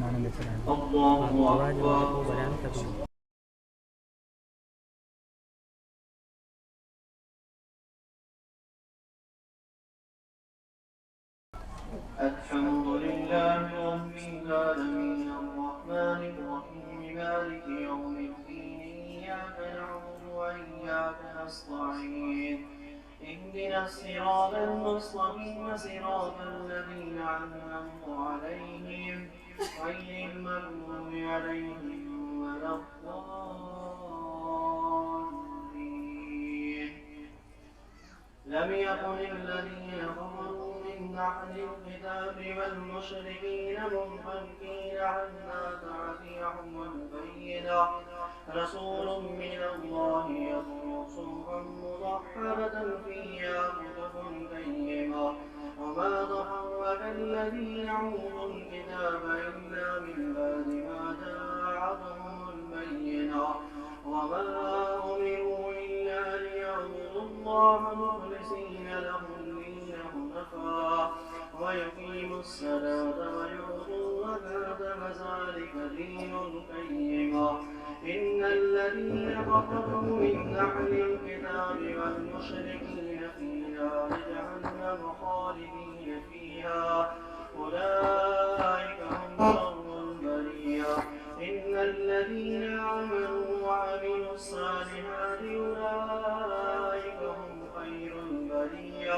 സമ്മാനം വരാൻ കഴിയും. الحمد لله رب العالمين الرحمن الرحيم مالك يوم الدين إياك نعبد وإياك نستعين اهدنا الصراط المستقيم صراط الذين أنعمت عليهم غير المغضوب عليهم ولا الضالين. لم يكن الذين كفروا من أهل الكتاب والمشركين منفكين حتى تأتيهم البينة رسول من الله يتلو صحفا مطهرة فيها كتب قيمة وما تفرق الذين أوتوا الكتاب إلا من بعد ما جاءتهم البينة وما أمروا إلا ليعبدوا الله مخلصين له الدين حنفاء ويقيموا الصلاة ويؤتوا الزكاة وذلك دين القيمة. إن الذين كفروا من أهل الكتاب والمشركين في نار جهنم خالدين فيها أولئك هم شر البرية. إن الذين آمنوا وعملوا الصالحات أولئك هم خير البرية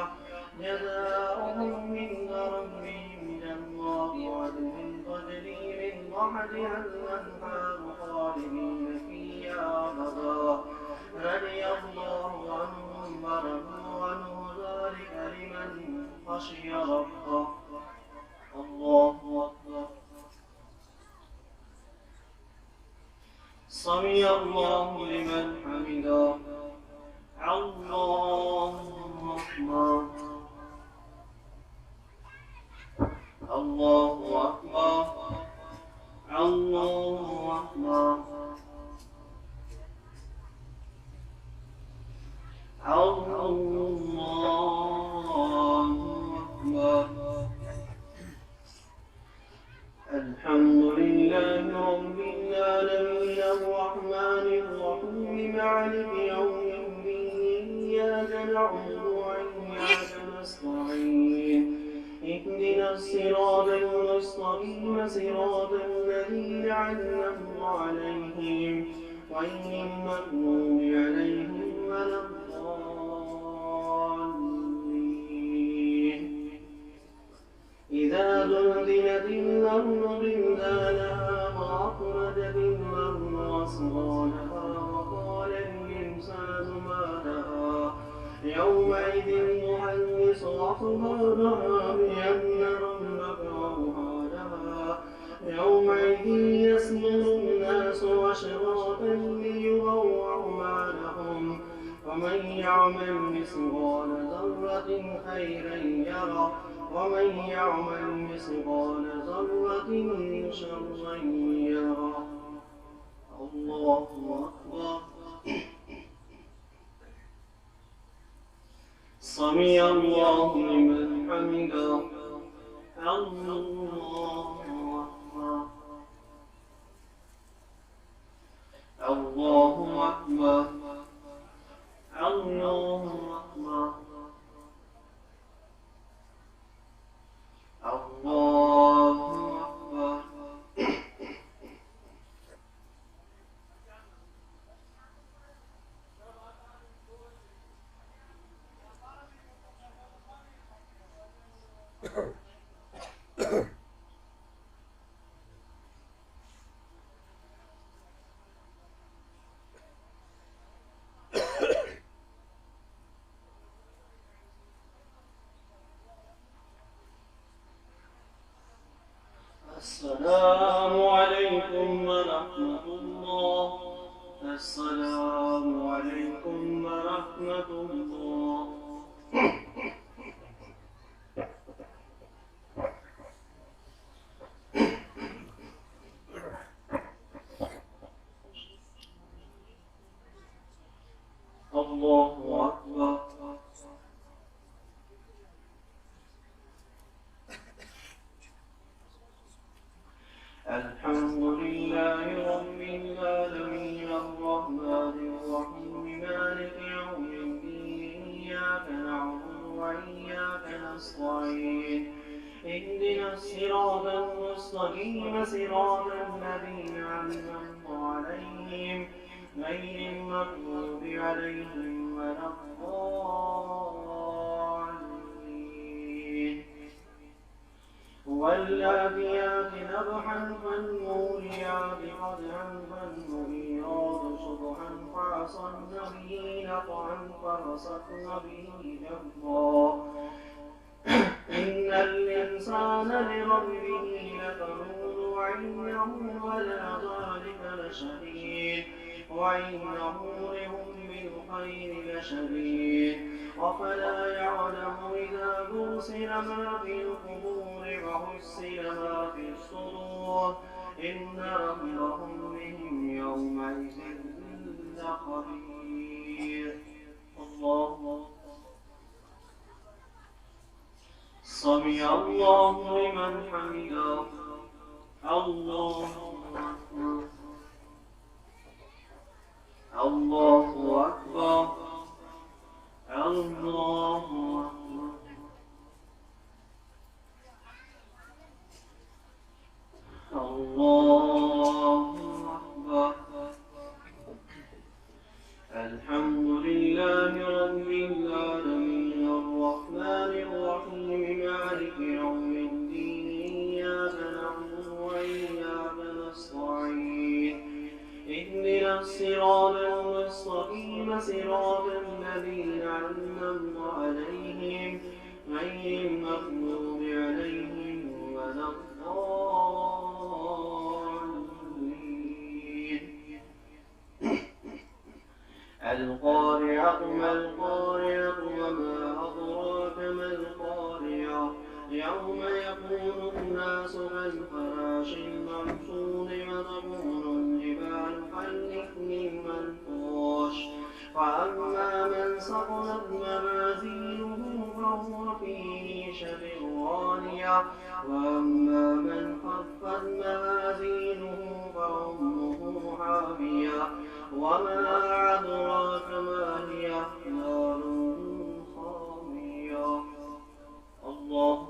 جزاؤهم عند ربهم جنات عدن تجري من تحتها الأنهار خالدين فيها أبدا رضي الله عنهم ورضوا عنه ذلك لمن خشي ربه. الله أكبر. سمع الله لمن حمده. الله أكبر. الله أكبر. الله أكبر. الله أكبر. الحمد لله رب العالمين الرحمن الرحيم مالك يوم الدين إياك نعبد وإياك نستعين اهدنا الصراط المستقيم صراط الذين أنعمت عليهم غير المغضوب عليهم ولا الضالين. إذا زلزلت الأرض زلزالها وأخرجت الأرض أثقالها وقال الإنسان ما لها يومئذ تحدث أخبارها بأن ربك أوحى لها يومئذ يصدر الناس أشراطا ليروا أعمالهم ومن يعمل مثقال ذرة خيرا يره ومن يعمل مثقال ذرة شرا يره. الله أكبر. سمع الله لمن حمده. الله أكبر. الله أكبر. الله أكبر. الله أكبر. السلام عليكم ورحمة الله. السلام عليكم ورحمة الله. الله أكبر. المستقيم صراط الذين أنعمت عليهم غير المغضوب عليهم ولا الضالين. والذاريات ذبحا فالموريات قدحا فالمغيرات صبحا فعصرن به نقعا فوسطن به جمعا إن الإنسان لربه لكنود وإنه لحب الخير لشديد أفلا يعلم إذا بوسر ما في القبور وحصل ما في الصدور إن ربهم بهم يومئذ لخبير. الله سمع الله لمن حمده. الله أكبر. الله أكبر. الله أكبر. الله أكبر. الحمد لله رب العالمين الرحمن الرحيم مالك يوم الدين إياك نعبد وإياك نستعين اهدنا الصراط المستقيم صراط الذين أنعمت عليهم غير المغضوب عليهم ولا الضالين. القارعة ما القارعة وما أدراك ما القارعة يوم يكون الناس كالفراش المبثوث وتكون الجبال كالإثم المنفوش فأما من ثقلت موازينه فهو في عيشة راضية وأما من خفت موازينه فأمه حاوية وما أدراك ما هي نار حامية. الله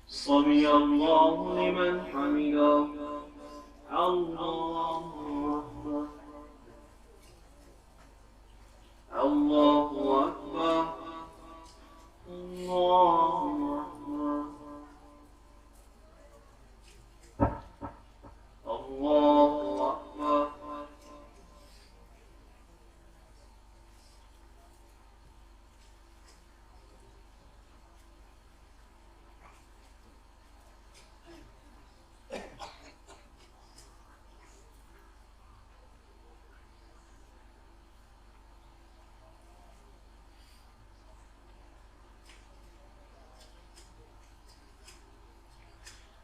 سمع الله لمن حمده. الله أكبر. الله أكبر. الله أكبر. الله أكبر.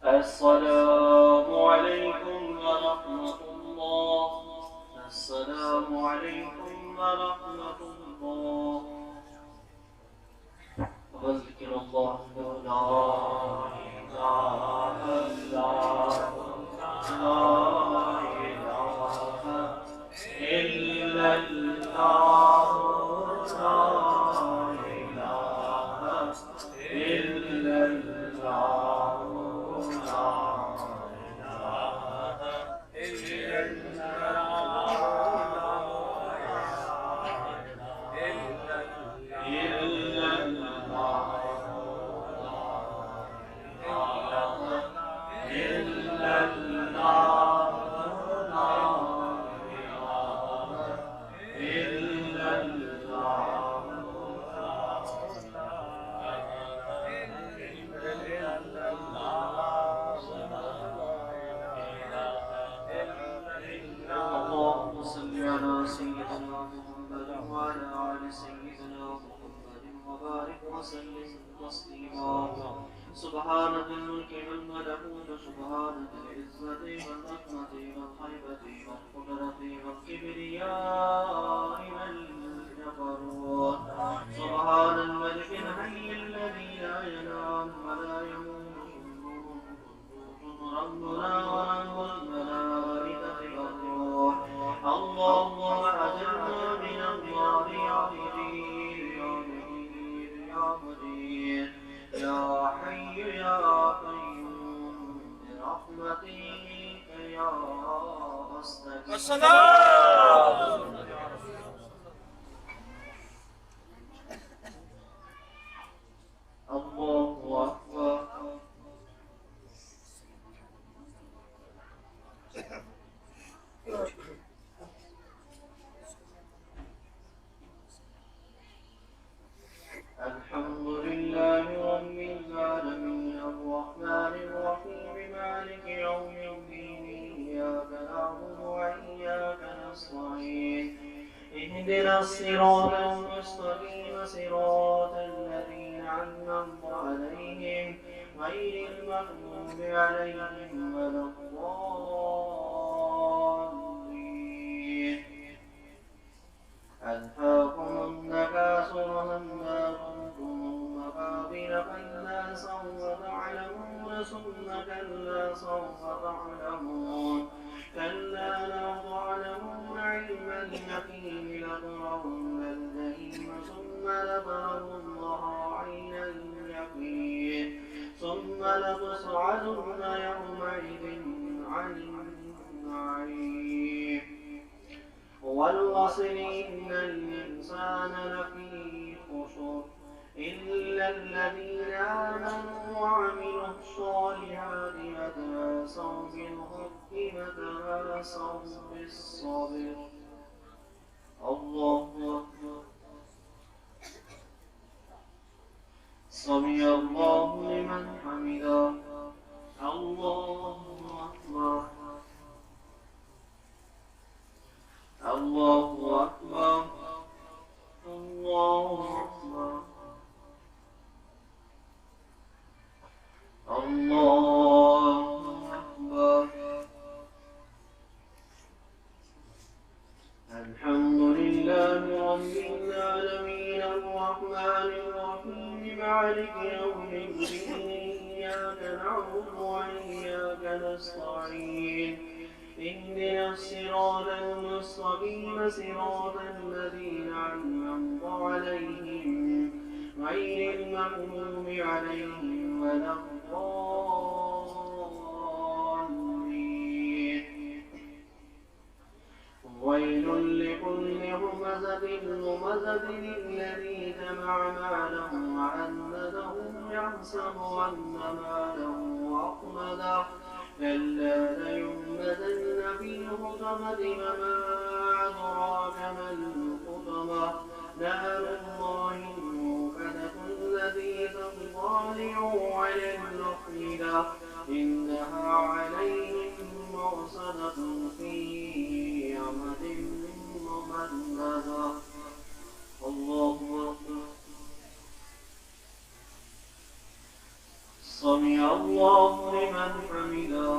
السلام عليكم ورحمة الله. السلام عليكم ورحمة الله. وذكر الله لا إله إلا الله لا إله إلا الله. سبحانك الملك والملكوت سبحانك العزة والرحمة والخيبة والقدرة والكبرياء والجبروت سبحان الملك الحي الذي لا ينام ولا يموت ربنا ورب الملائكة والروح اللهم أجرنا من النار يا مجيد يا مجيد يا مجيد يا برحمتك يا أستغفر. السلام. الله أكبر. الحمد لله رب العالمين الرحمن الرحيم مالك يوم الدين إياك نعبد وإياك نستعين اهدنا الصراط المستقيم صراط الذين أنعمت عليهم غير المغضوب عليهم ولا الضالين. ألهاكم التكاثر حتى زرتم المقابر كلا سوف تعلمون ثم كلا سوف تعلمون كلا لو تعلمون علم اليقين لترون الجحيم ثم لترونها عين اليقين ثم لتسألن يومئذ عن النعيم. والعصر إن الإنسان لفي خسر إلا الذين آمنوا وعملوا الصالحات وتواصوا بالحق وتواصوا بالصبر. الله أكبر. سمع الله لمن حمده. الله أكبر. الله أكبر. الله أكبر. الله أكبر. الحمد لله رب العالمين الرحمن الرحيم مالك يوم الدين إياك نعبد وإياك نستعين اهدنا الصراط المستقيم صراط الذين أنعمت عليهم غير المغضوب عليهم ولا الضالين. ويل لكل همزة لمزة الذي جمع ماله وعدده يحسب أن ماله أخلده كلا لينبذن في الحطمة وما أدراك ما الحطمة نار الله الموقدة التي تطلع على الأفئدة إنها عليهم مرصدة في أمد ممددة. الله أكبر. سمع الله لمن حمده.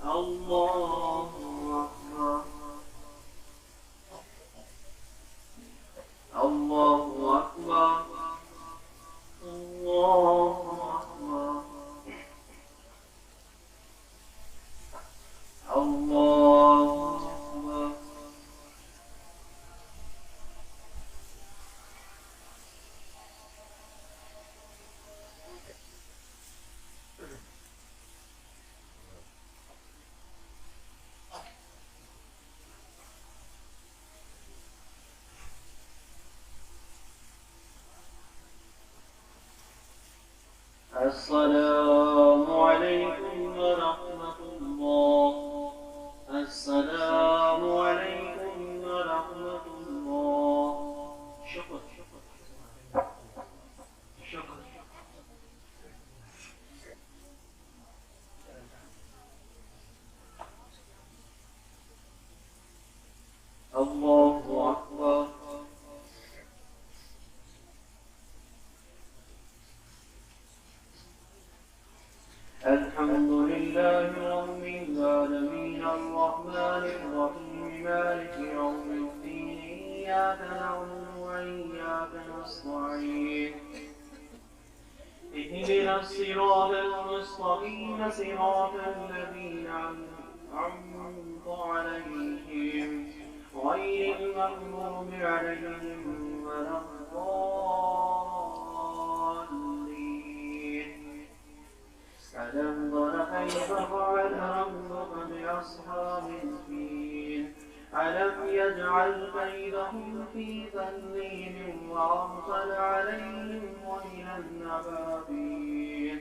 الله أكبر. الله أكبر. الله أكبر. الله أكبر. السلام عليكم ورحمة الله. السلام عليكم ورحمة الله. شكرا شكرا شكرا. الله أكبر. الحمد لله رب العالمين الرحمن الرحيم مالك يوم الدين إياك نعبد وإياك نستعين اهدنا الصراط المستقيم صراط الذين أنعمت عليهم غير المغضوب عليهم ولا الضالين. ألم تر كيف فعل ربك بأصحاب الفيل ألم يجعل كيدهم في تضليل وأرسل عليهم طيرا أبابيل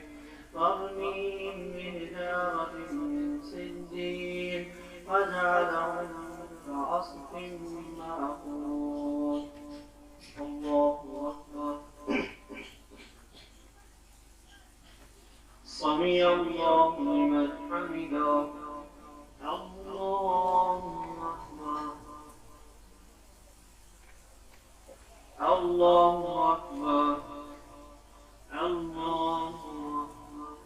ترميهم بحجارة من سجيل فجعلهم كعصف مأكول. الله أكبر. سمع الله لمن حمده. الله أكبر. الله أكبر. الله أكبر.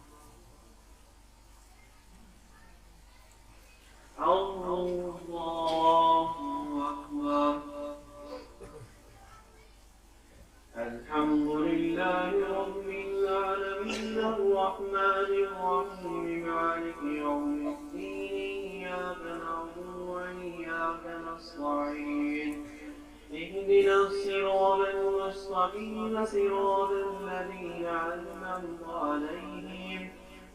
الله أكبر. الحمد لله رب العالمين الرحمن الرحيم مالك يوم الدين إياك نعبد وإياك نستعين اهدنا الصراط المستقيم صراط الذين أنعمت عليهم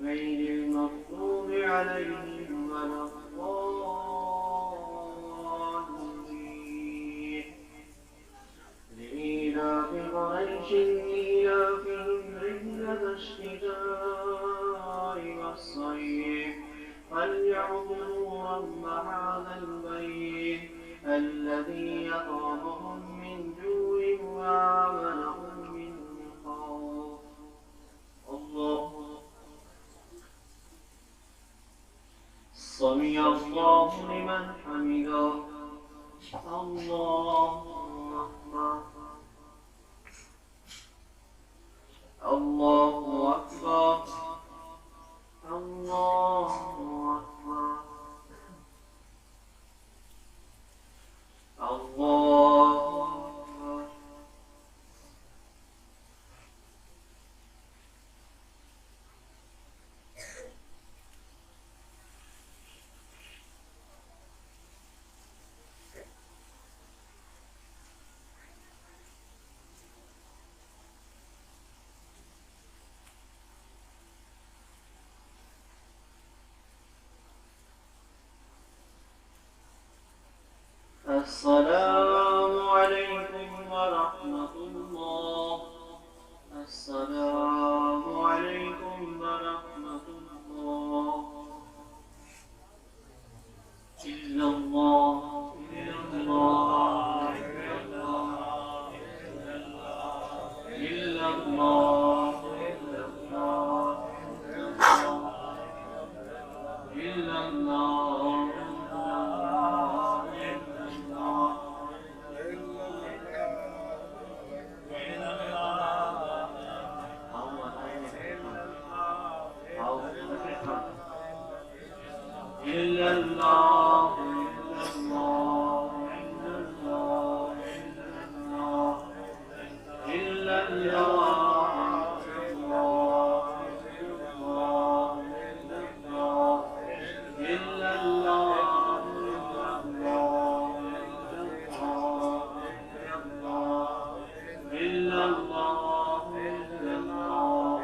غير المغضوب عليهم ولا الضالين. لإيلاف قريش إيلافهم رحلة الشتاء والصيف فليعبدوا رب هذا البيت الذي يطعمهم من جوع وآمنهم من خوف. الله. سمع الله لمن حمده. الله أكبر. الله أكبر. الله أكبر. الله أكبر. السلام عليكم ورحمة الله. السلام عليكم ورحمة الله. إلا الله إلا الله إلا الله إلا الله إلا الله إلا الله إلا الله إلا الله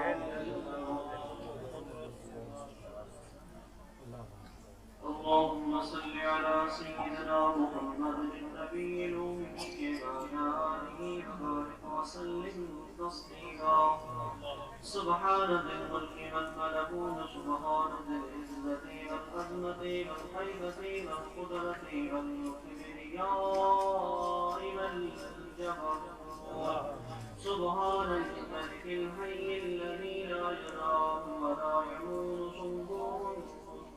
اللهم صل على سيدنا محمد النبي الأمي وعلى آله وبارك وسلم تسليما. سبحان ذي الملك والملكوت سبحان ذي العزة والعظمة والهيبة والقدرة والكبرياء والجبروت. سبحان الملك الحي الذي لا ينام ولا يموت صنبوه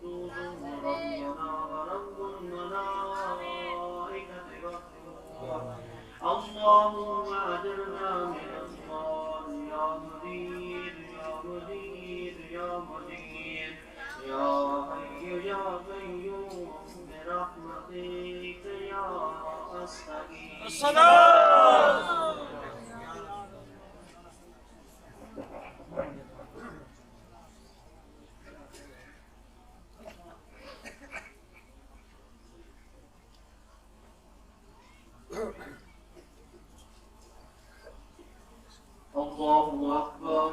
قدوس ربنا ورب الملائكة والروح. اللهم أجرنا من النار يا مجيد يا مجيد يا مجيد يا حي يا قيوم برحمتك يا أستغيث. الصلاة. الله أكبر.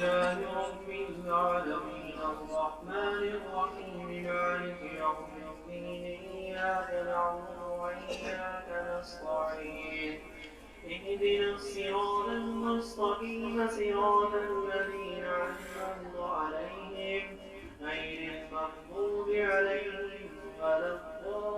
لله رب العالمين الرحمن الرحيم مالك يوم الدين إياك نعبد وإياك نستعين اهدنا الصراط المستقيم صراط الذين أنعمت عليهم غير المغضوب عليهم ولا الضالين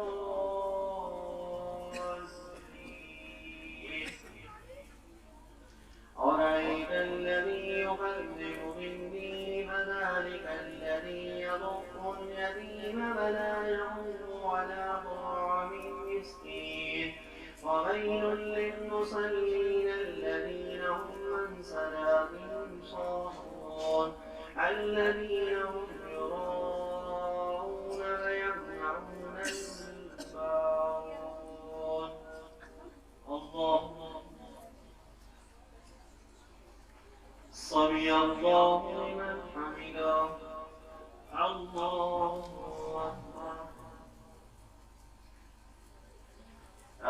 أرأيت الذي يكذب بالدين فذلك الذي يضر اليتيم ولا يحض على طعام المسكين وويل للمصلين الذين هم عن صلاتهم ساهون الذين هم يراءون ويمنعون الماعون الله سمع الله لمن حمده الله أكبر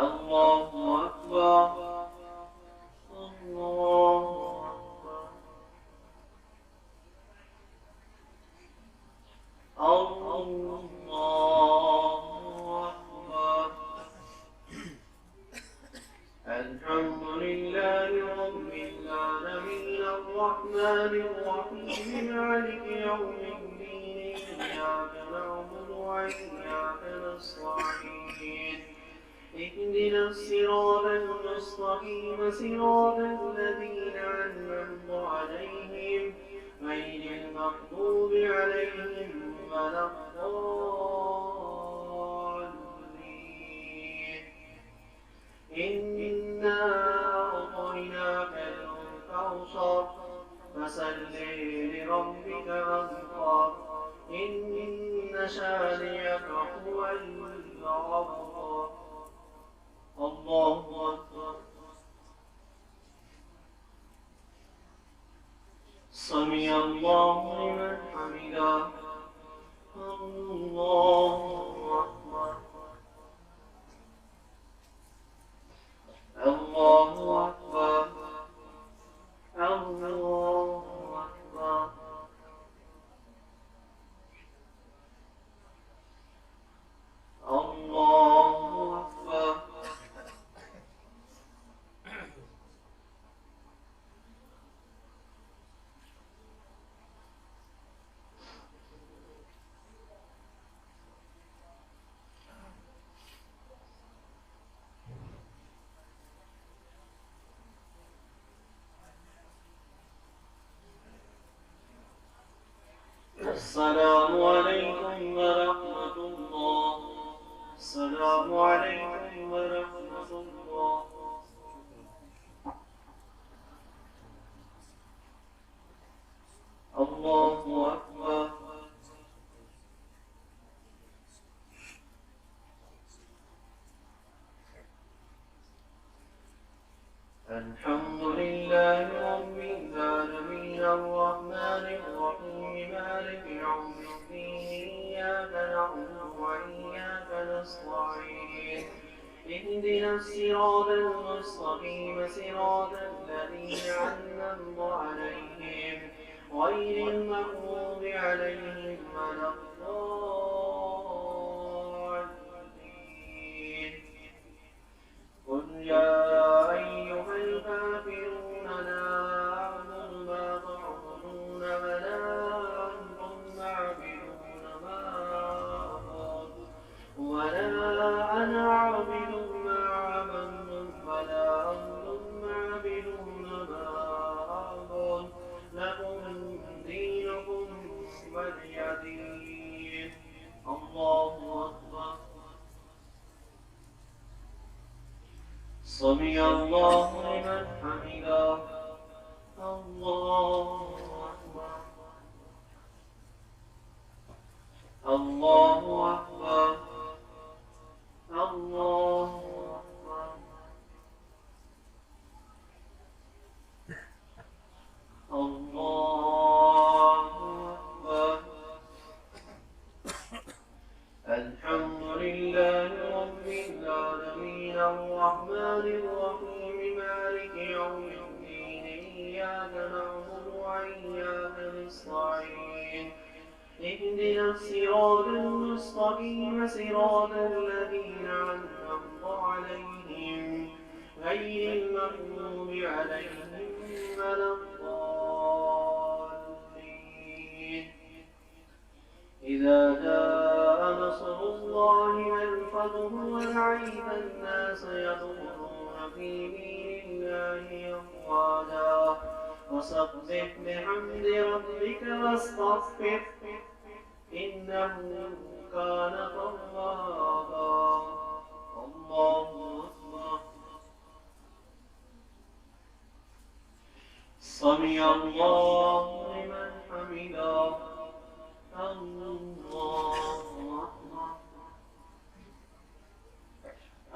الله أكبر الله أكبر الله أكبر الحمد لله رب العالمين الرحمن الرحيم مالك يوم الدين إياك نعبد وإياك نستعين اهدنا الصراط المستقيم صراط الذين أنعمت عليهم غير المغضوب عليهم ولا الضالين إنا أعطيناك الكوثر فصل لربك وانحر إن شانئك هو الأبتر الله أكبر سمع الله لمن حمده الله أكبر الله أكبر الله أكبر الله أكبر السلام عليكم ورحمة الله السلام عليكم ورحمة الله الله أكبر الحمد لله رب العالمين الرحمن الرحيم مالك يوم الدين إياك نعبد وإياك نستعين اهدنا الصراط المستقيم صراط الذين أنعمت عليهم غير المغضوب عليهم ولا الضالين قل يا أيها الكافرون لا أعبد ما تعبدون ولا أنتم عابدون ما أعبد ولا أنا عابد ما عبدتم ولا أنتم عابدون ما أعبد لكم دينكم ولي دين الله أكبر سمع الله لمن حمده الله أكبر الله أكبر الله أكبر الله أكبر الحمد لله رب العالمين الرحمن الرحيم مالك يوم الدين إياك نعبد وإياك نستعين اهدنا الصراط المستقيم صراط الذين أنعمت عليهم غير المغضوب عليهم ولا الضالين إذا جاء نصر الله والفتح ورأيت الناس يدخلون في دين الله أفواجا فسبح بحمد ربك واستغفره إنه كان توابا الله أكبر سمع الله لمن حمده الله أكبر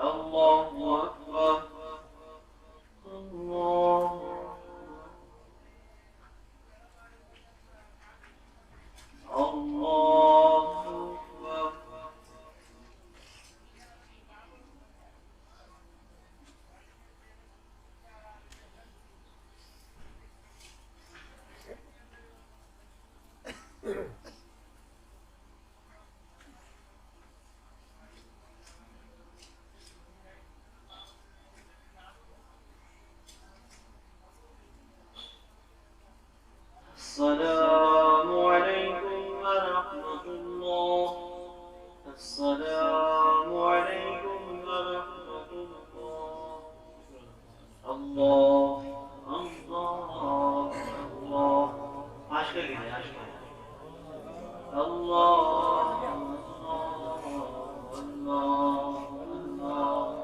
الله أكبر الله الله أكبر السلام عليكم ورحمة الله السلام عليكم ورحمة الله الله الله الله عشق عشق الله الله الله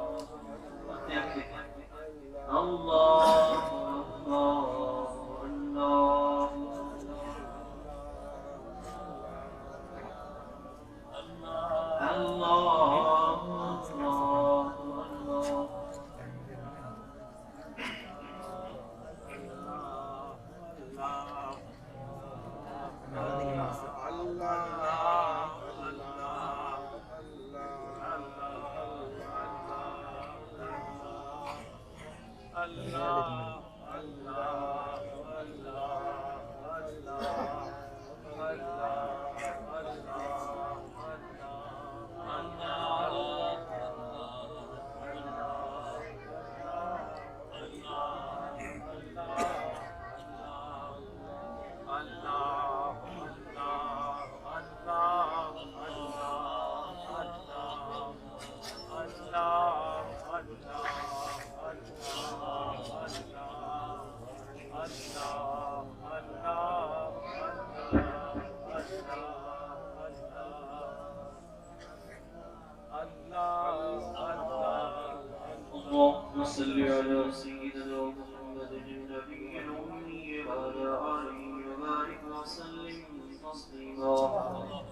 الله اللهم صل على سيدنا محمد النبي الأمي وعلى آله وبارك وسلم تسليما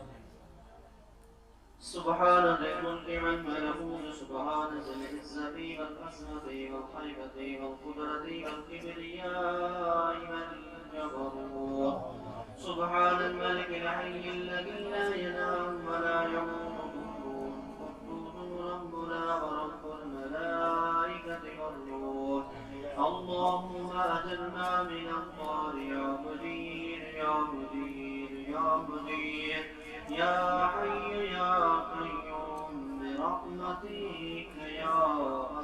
سبحان ذي الملك والملكوت سبحان ذي العزة والعظمة والهيبة والقدرة والكبرياء والجبروت سبحان الملك الحي الذي لا ينام ولا يموت قدوس ربنا ورب الملائكة والروح اللهم أجرنا من النار يا مجير يا مجير يا مجير يا حي يا قيوم برحمتك يا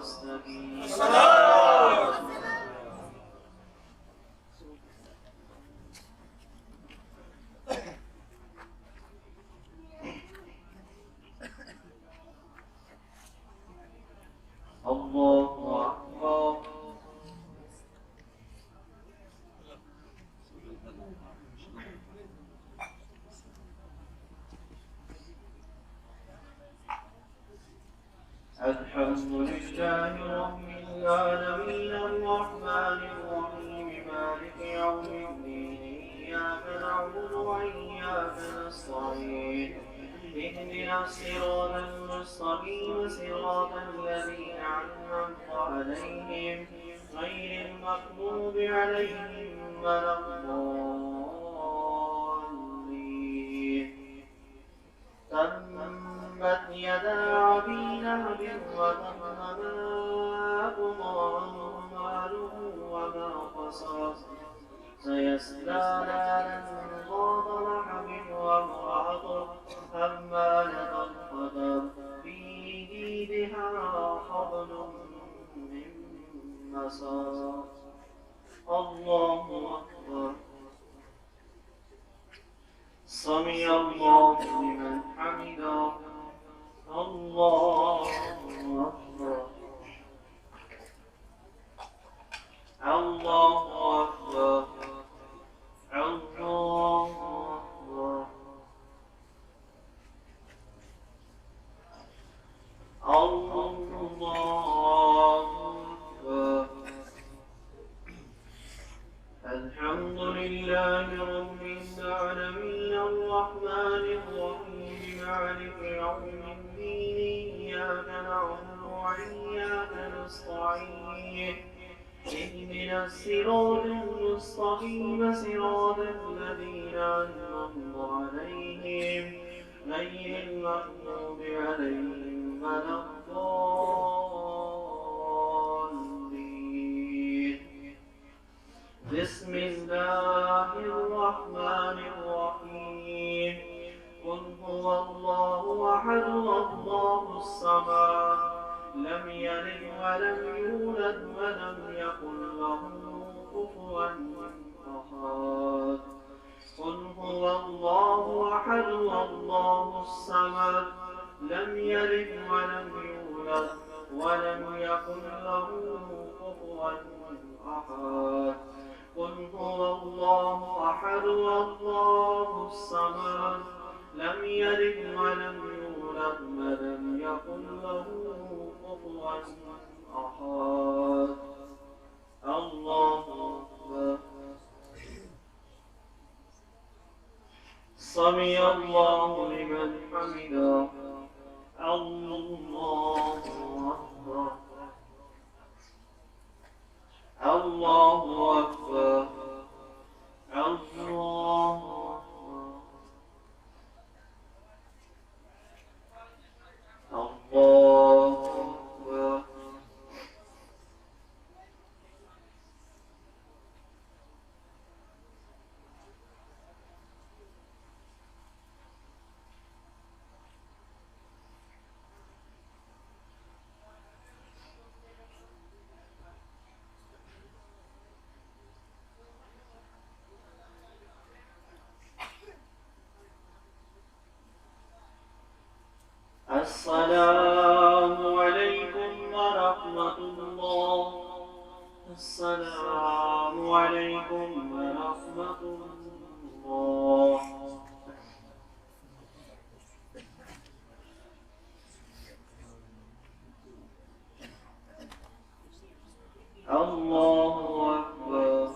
أستغيث الله أكبر الحمد لله رب العالمين الرحمن الرحيم مالك يوم الدين إياك نعبد وإياك نستعين اهدنا الصراط المستقيم صراط الذين أنعمت عليهم غير المغضوب عليهم ولا الضالين تبت يدا أبي لهب وتب ما أغنى عنه ماله وما قصر سيصلى نارا ذات لهب وامرأته حمالة الحطب في جيدها حبل من مسد. الله أكبر. سمع الله لمن حمده. الله أكبر. الله أكبر. الله أكبر. الله أكبر. الحمد لله رب العالمين الرحمن الرحيم مالك يوم الدين إياك نعبد وإياك نستعين اهدنا الصراط المستقيم صراط الذين أنعمت عليهم غير المغضوب عليهم ولا الضالين. بسم الله الرحمن الرحيم. قل هو الله أحد الله الصمد لم يلد ولم يولد ولم يكن له كفوا أحد. قل هو الله أحد الله الصمد لم يلد ولم يولد ولم يكن له كفوا أحد. قل هو الله أحد الله الصمد لم يلد ولم يولد ولم يكن له كفوا أحد. الله أكبر. سمع الله لمن حمده. الله أكبر. الله أكبر. الله أكبر. الله أكبر. السلام عليكم ورحمة الله. السلام عليكم ورحمة الله. الله أكبر.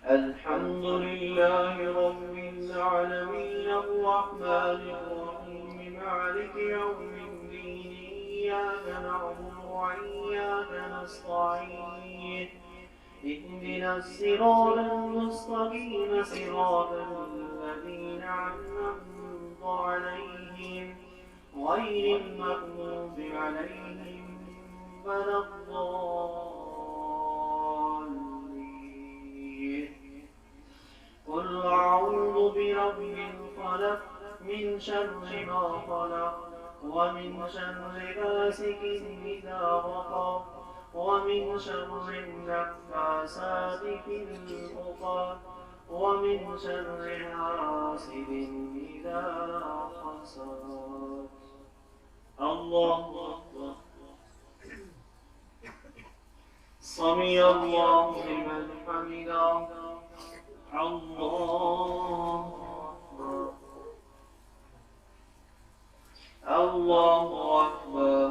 الحمد لله رب العالمين الرحمن الرحيم مالك يوم الدين إياك نعبد وإياك نستعين اهدنا الصراط المستقيم صراط الذين أنعمت عليهم غير المغضوب عليهم ولا الضالين. قل أعوذ برب الفلق من شر ما خلق ومن شر غاسق إذا وقب ومن شر النفاثات في العقد ومن شر حاسد إذا حسد. الله أكبر. سمع الله لمن حمده. الله أكبر. الله أكبر.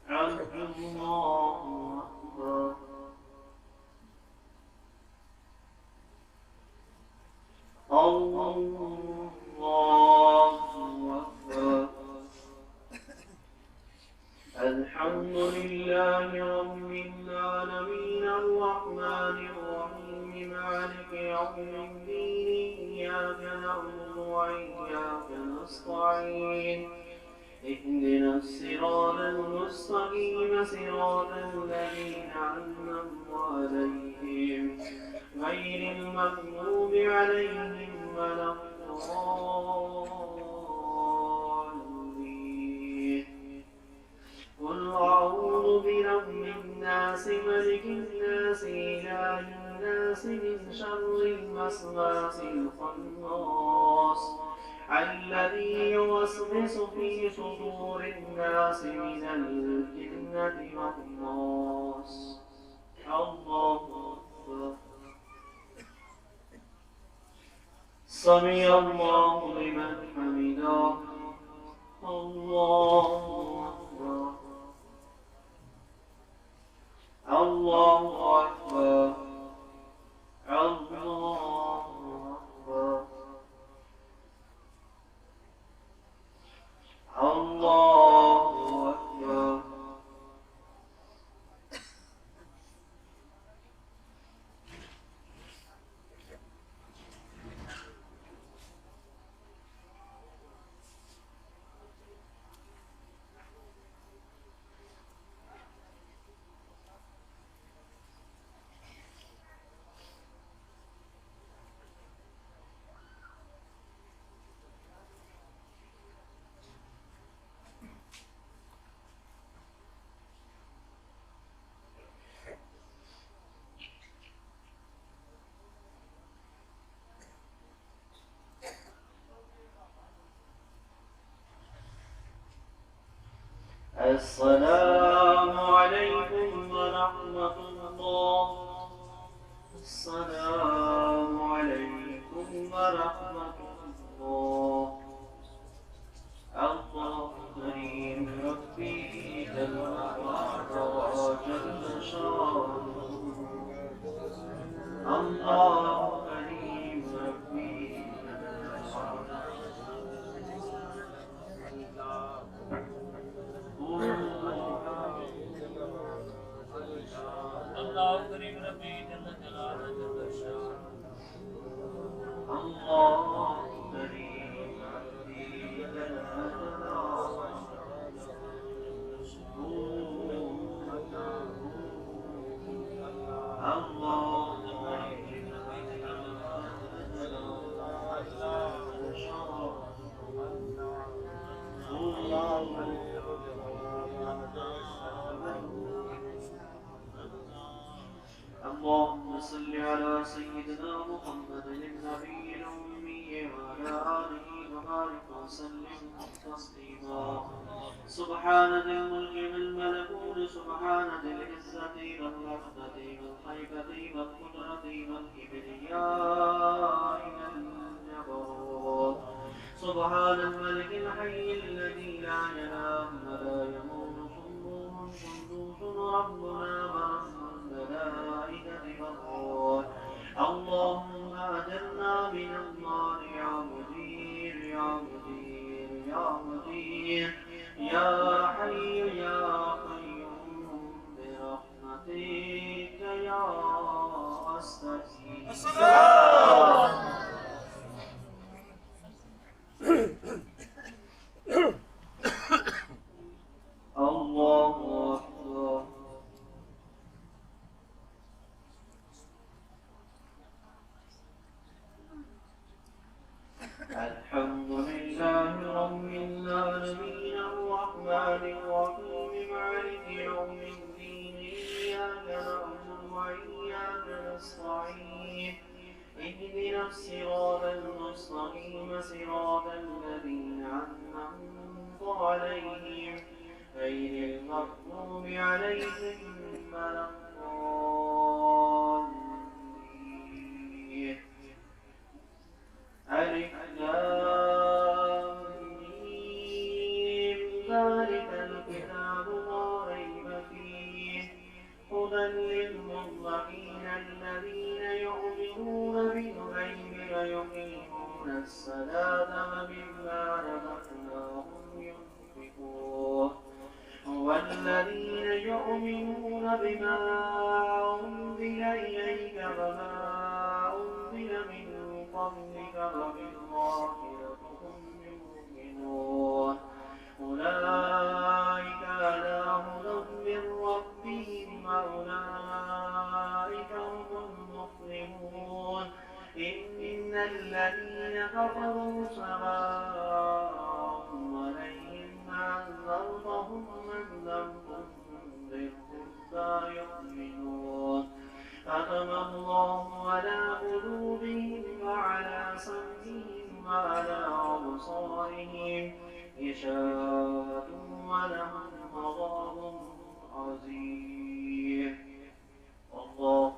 الله أكبر. الله أكبر. الحمد لله رب العالمين الرحمن الرحيم مالك يوم الدين إياك نعبد وإياك نستعين اهدنا الصراط المستقيم صراط الذين أنعمت عليهم غير المغضوب عليهم ولا الضالين. قل أعوذ برب الناس ملك الناس إله الناس من شر الوسواس الخناس الذي يوسوس في صدور الناس من الجنة والناس. الله أكبر. سمع الله لمن حمده. الله أكبر. الله أكبر. الله أكبر. الله أكبر. السلام عليكم ورحمة الله. السلام عليكم ورحمة الله. الله كريم ربي جل وعلا جل شانه. الله كريم ربي الله كريم ربي جل جلاله جل شانه. الله كريم ربي جل اللهم صل على سيدنا محمد النبي الأمي وعلى آله وبارك وسلم تسليما. سبحان ذي الملك والملكوت سبحان ذي العزة والرحمة والهيبة والقدرة والكبرياء والجبروت. سبحان الملك الحي الذي لا ينام ولا يموت سموه قدوس ربنا ورب الملائكة والروح. اللهم أجرنا من النار يا مجير يا مجير يا مجير يا حي يا قيوم برحمتك يا أستغيث. الله أكبر. الحمد لله رب العالمين الرحمن الرحيم مالك يوم الدين إياك نعبد وإياك نستعين اهدنا الصراط المستقيم صراط الذين أنعمت عليهم غير المغضوب عليهم ولا الضالين. ألف لام ميم ذلك الكتاب لا ريب فيه هدى للمتقين الذين يؤمنون بالغيب ويقيمون الصلاة ومما رزقناهم ينفقون. والذين يؤمنون بما أنزل إليك وما أنزل من قبلك وبالآخرة هم يؤمنون. أولئك كفروا سواء عليهم أنذرتهم أم لم تنذرهم لا يؤمنون ختم الله على قلوبهم وعلى سمعهم وعلى أبصارهم غشاوة ولهم عذاب عظيم الله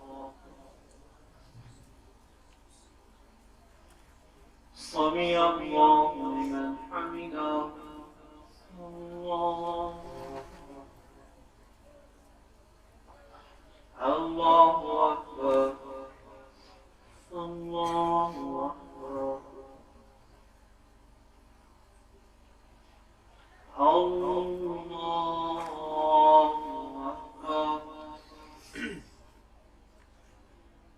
سمع الله لمن حمده الله الله أكبر الله أكبر الله أكبر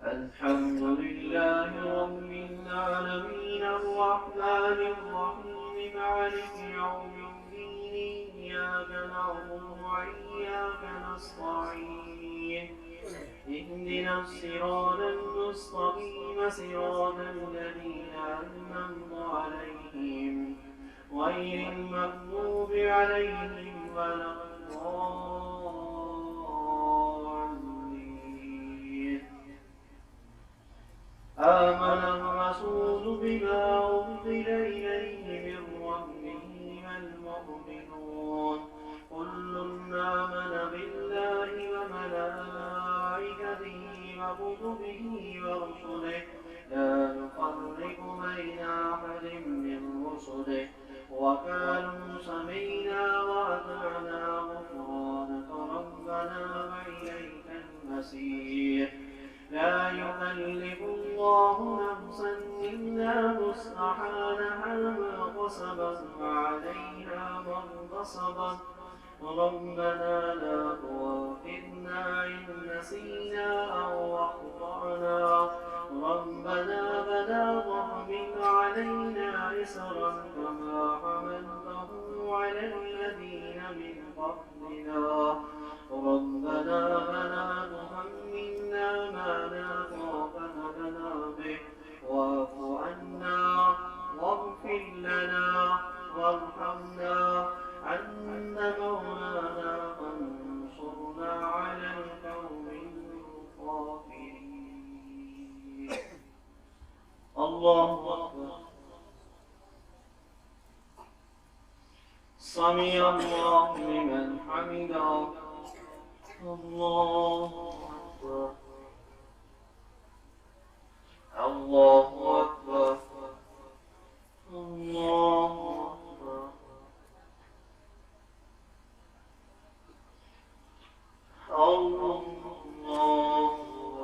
الحمد لله رب العالمين الرحمن الرحيم مالك يوم الدين إياك نعبد وإياك نستعين اهدنا الصراط المستقيم صراط الذين أنعمت عليهم غير المغضوب عليهم ولا الضالين آمن الرسول بما أنزل إليه من ربه والمؤمنون كل آمن بالله وملائكته وكتبه ورسله لا نفرق بين أحد من رسله وقالوا سمعنا وأطعنا غفرانك ربنا وإليك المصير لا يكلف الله نفسا إلا وسعها لها ما كسبت وعليها ما اكتسبت ربنا لا تؤاخذنا إن نسينا أو أخطأنا ربنا ولا تحمل علينا إصرا كما حملته على الذين من قبلنا ربنا ولا تحملنا ما لا طاقة لنا به واعف عنا واغفر لنا وارحمنا أنت مولانا فانصرنا على القوم الكافرين الله أكبر سمع الله لمن حمده الله أكبر الله أكبر الله أكبر الله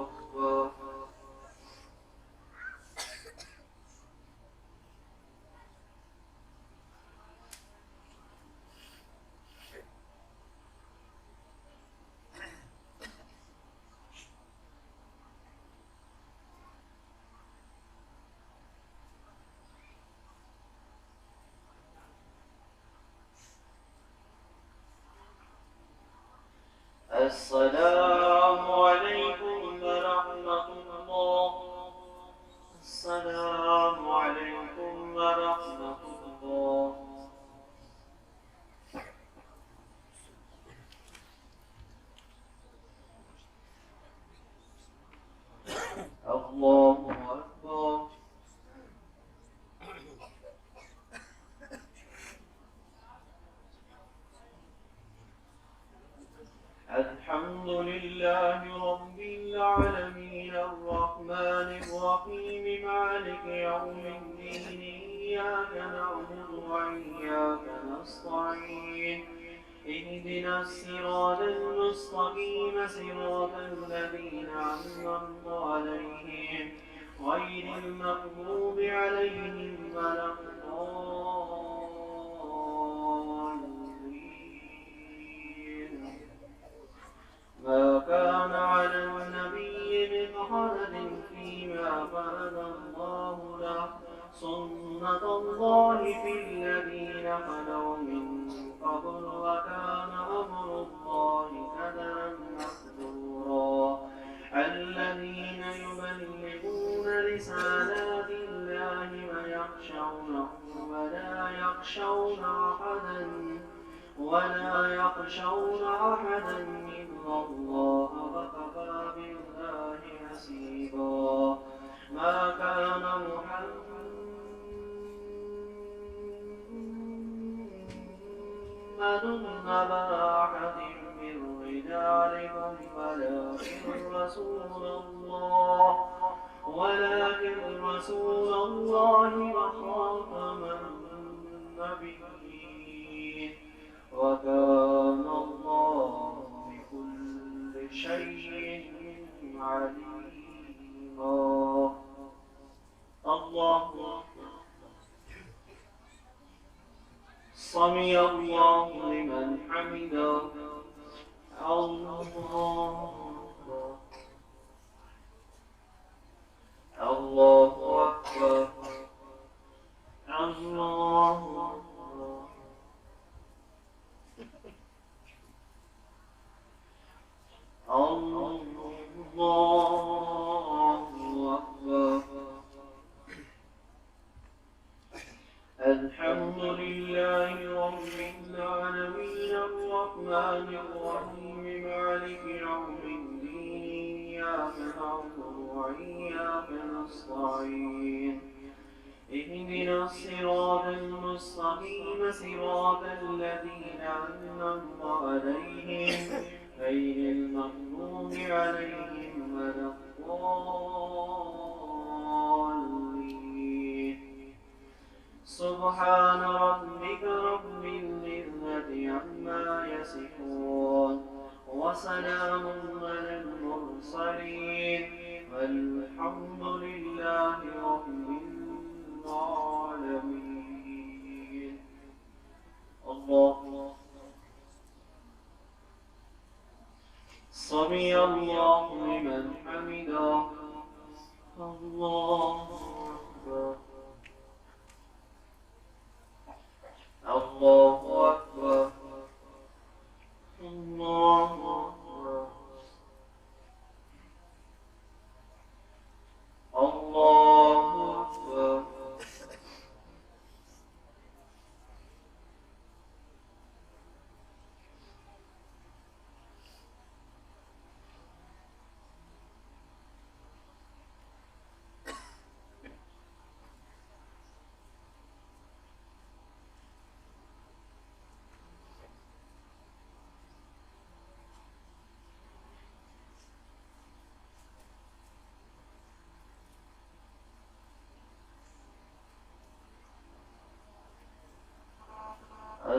أكبر السلام عليكم ورحمة الله السلام عليكم ورحمة الله الله أكبر الحمد لله رب العالمين الرحمن الرحيم مالك يوم الدين إياك نعبد وإياك نستعين اهدنا الصراط المستقيم صراط الذين أنعمت عليهم غير المغضوب عليهم ولا الضالين ما كان على النبي من حرج فيما فرض الله له سنة الله في الذين خلوا من قبل وكان أمر الله قدرا مقدورا الذين يبلغون رسالات الله ويخشون يخشون أحدا إلا الله وكفى بالله حسيبا ما كان محمد أبا أحد من رجالكم ولكن رسول الله وخاتم النبيين وكان الله بكل شيء عليما. الله سمع الله لمن حمده. الله الله أكبر. الله أكبر. الحمد لله رب العالمين الرحمن الرحيم مالك يوم الدين إياك نعبد وإياك نستعين اهدنا الصراط المستقيم صراط الذين أنعمت عليهم غير المغضوب عليهم ولا الضالين. سبحان ربك رب العزة عما يصفون وسلام على المرسلين والحمد لله رب العالمين. الله سمع الله لمن حمده. الله أكبر. الله أكبر. الله أكبر. الله أكبر.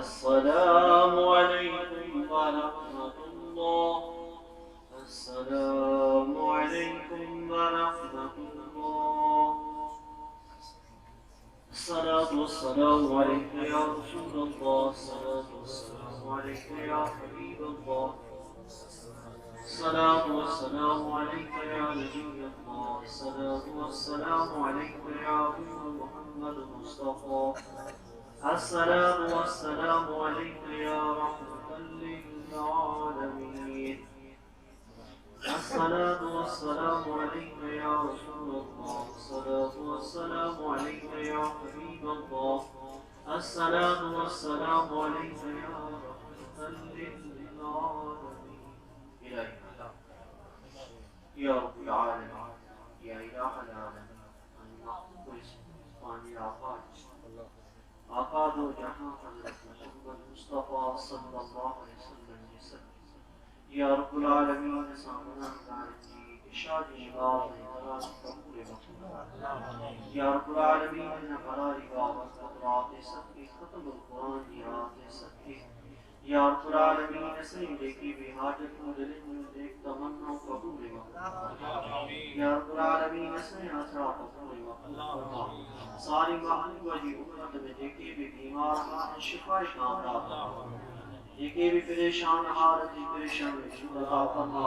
السلام عليكم ورحمة الله. السلام عليكم ورحمة الله. الصلاة والسلام عليك يا رسول الله. الصلاة والسلام عليك يا حبيب الله. الصلاة والسلام عليك يا نبي الله. الصلاة والسلام عليك يا محمد المصطفى. الصلاة والسلام عليك يا رحمة للعالمين. الصلاة والسلام عليك يا رسول الله. الصلاة والسلام عليك يا حبيب الله. الصلاة والسلام عليك يا رحمة للعالمين. إلهي يا رب العالمين يا إله العالمين آقا دو جہاں حضرت محمد مصطفیٰ صلی اللہ علیہ وسلم یا رب العالمین سامنا دارجی اشاد عباد اقرار قبول مطلوب یا رب العالمین قرار عبادت قدرات سکی ختم القرآن یاد سکی یا رب العالمین سیدے کی بھی حاجت مدلن دیکھ تمنا قبول مطلوب یا رب العالمین سیدے اثرا قبول مطلوب ساری محمد وجی امت میں دیکھے بھی بیمار شفا کامرات دیکھے بھی پریشان حالت پریشان عطا فرما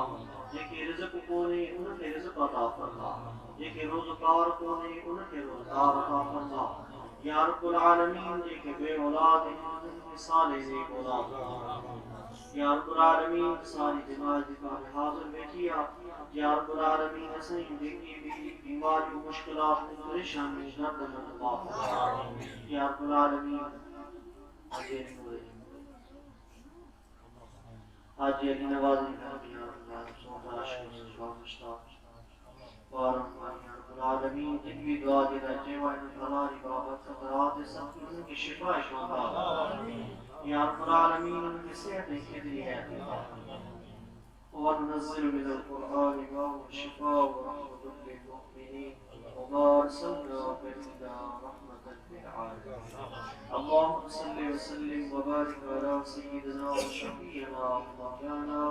دیکھے رزق کو نہیں ان کے رزق عطا فرما دیکھے روزگار کو نہیں ان کے روزگار عطا فرما या रब्बुल आलमीन एक बे औलाद साले एक औलाद या रब्बुल आलमीन सारी दिमाग में हाजिर बैठिया या रब्बुल आलमीन सही जिंदगी भी बीमारी मुश्किलात परेशानी दर्द में माफ या रब्बुल आलमीन आज ये नवाज़ी में या अल्लाह सोना शुक्र मुश्ताक आलमीन जिनकी दुआ की रजे व फलाह इबादत क़रात सब उनकी शिफा शामिल या रब्बुल आलमीन उनकी सेहत के लिए और नज़ल मिन अल-कुरान व शिफा व रहमतुल लिल मुमिनीन व मा अरसलनाका इल्ला रहमतल लिल आलमीन अल्लाहुम्मा सल्लि व सल्लिम व बारिक अला सय्यिदिना व शफीना व मौलाना